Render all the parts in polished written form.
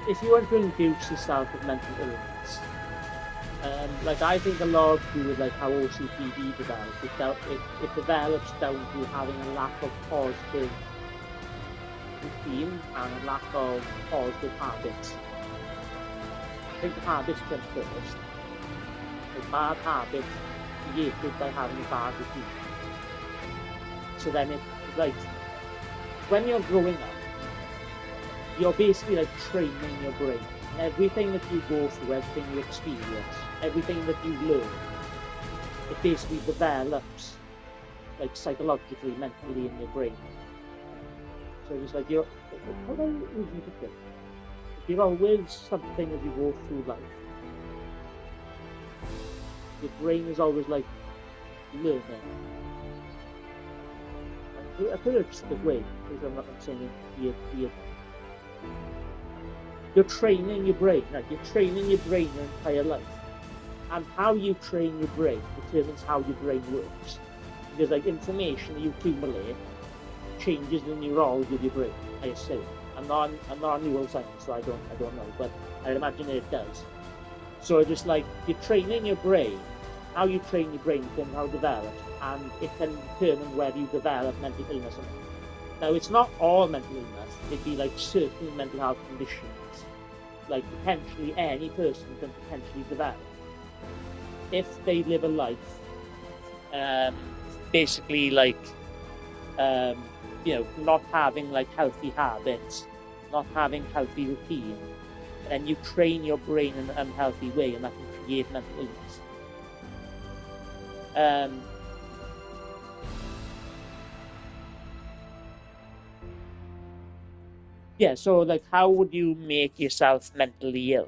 If you want to induce yourself with mental illness, like I think a lot to do with like how OCPD develops. It develops down to having a lack of positive routine and a lack of positive habits. I think the habits come first. Like bad habits created by having a bad routine. So then it's like when you're growing up, you're basically like training your brain. Everything that you go through, everything you experience, everything that you learn, it basically develops like psychologically, mentally in your brain. So it's like how do I usually put it? You're always something as you go through life. Your brain is always like learning. I put it just a way, because I'm not saying it weird. You're training your brain, right? You're training your brain your entire life. And how you train your brain determines how your brain works. Because like information you accumulate changes the neurology of your brain, I assume. I'm not a neuroscientist, so I don't know, but I imagine it does. So it's just like you're training your brain, how you train your brain determines how it develops, and it can determine whether you develop mental illness or not. Now it's not all mental illness, it'd be like certain mental health conditions. Like potentially any person can potentially develop if they live a life basically like not having like healthy habits, not having healthy routine, and you train your brain in an unhealthy way, and that can create mental illness. So like how would you make yourself mentally ill?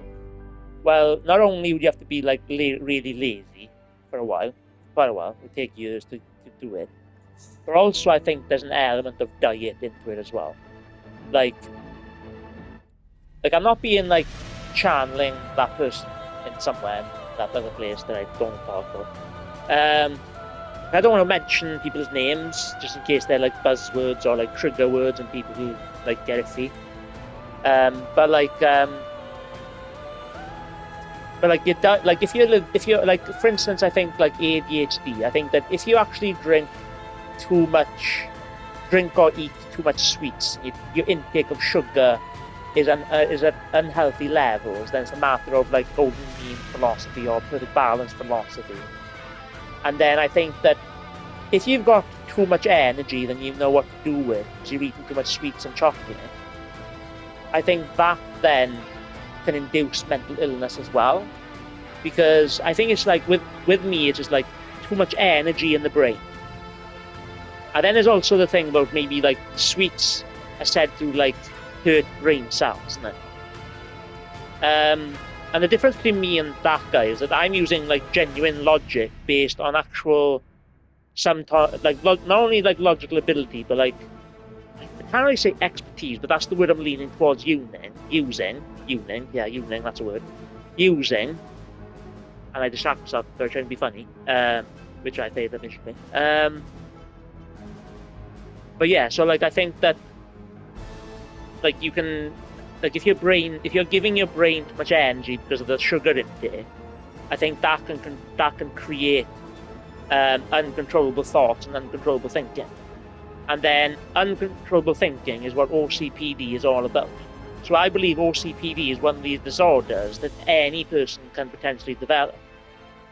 Well, not only would you have to be like really lazy for quite a while, it would take years to do it, but also I think there's an element of diet into it as well. Like I'm not being like channeling that person in somewhere in that other place that I don't talk about. I don't want to mention people's names just in case they're like buzzwords or like trigger words and people who like get iffy. But if you're like, for instance, I think like ADHD. I think that if you actually drink or eat too much sweets, your intake of sugar is at unhealthy levels, then it's a matter of like golden mean philosophy or perfect balance philosophy. And then I think that if you've got too much energy than you know what to do with, because you're eating too much sweets and chocolate, I think that then can induce mental illness as well. Because I think it's like with me, it's just like too much energy in the brain. And then there's also the thing about maybe like sweets are said to like hurt brain cells, isn't it? And the difference between me and that guy is that I'm using like genuine logic based on actual not only like logical ability, but like I can't really say expertise, but that's the word I'm leaning towards using, that's a word. Using, and I distract myself by trying to be funny, which I failed initially. But yeah, so like I think that like you can, like if you're giving your brain too much energy because of the sugar intake, I think that can create uncontrollable thoughts and uncontrollable thinking. And then uncontrollable thinking is what OCPD is all about. So I believe OCPD is one of these disorders that any person can potentially develop.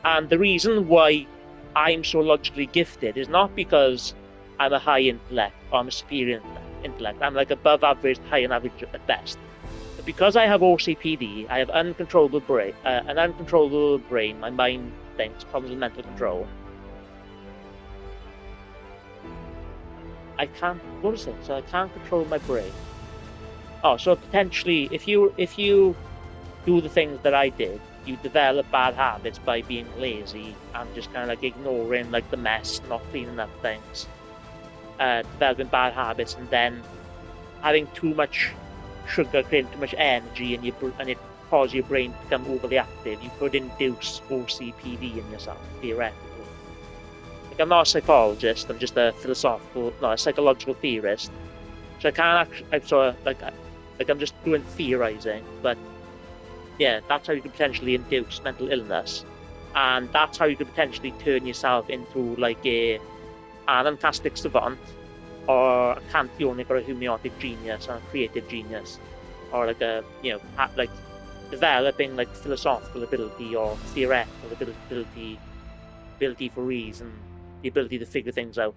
And the reason why I'm so logically gifted is not because I'm a high intellect or I'm a superior intellect. I'm like above average, high and average at best. But because I have OCPD, I have an uncontrollable brain. My mind thinks, problems with mental control. I can't control my brain. Oh, so potentially, if you do the things that I did, you develop bad habits by being lazy and just kind of like ignoring like the mess, not cleaning up things, developing bad habits, and then having too much sugar, creating too much energy, and it causes your brain to become overly active. You could induce OCPD in yourself, theoretically. Like, I'm not a psychologist, I'm just a psychological theorist. So I can't actually, Like, I'm just doing theorizing, but yeah, that's how you could potentially induce mental illness, and that's how you could potentially turn yourself into like an fantastic savant, or a Canthionic or a Humiotic genius, or a creative genius, or like like developing like philosophical ability or theoretical ability for reason, the ability to figure things out.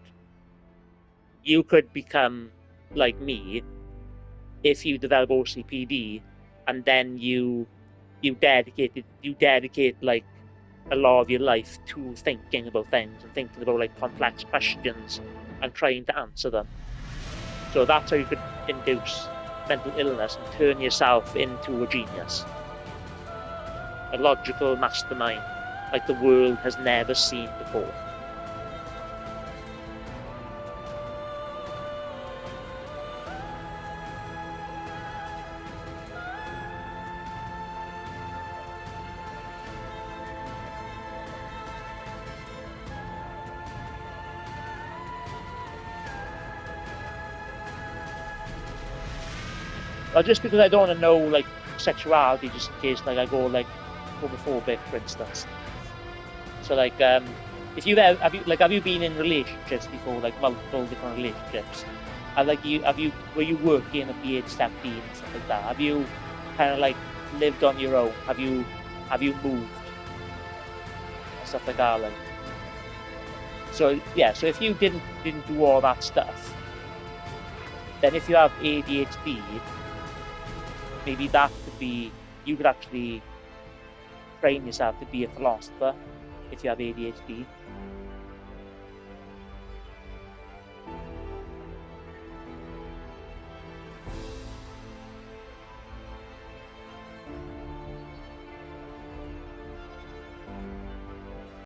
You could become like me if you develop OCPD, and then you dedicate like a lot of your life to thinking about things and thinking about like complex questions and trying to answer them. So that's how you could induce mental illness and turn yourself into a genius, a logical mastermind like the world has never seen before. Well, just because I don't want to know like sexuality, just in case like I go like homophobic, for instance. So like, if you've ever, have you been in relationships before, like multiple different relationships? And like were you working at the age 17 and stuff like that? Have you kind of like lived on your own? Have you moved and stuff like that? Like, so yeah, so if you didn't do all that stuff, then if you have ADHD, maybe that could be, you could actually train yourself to be a philosopher if you have ADHD.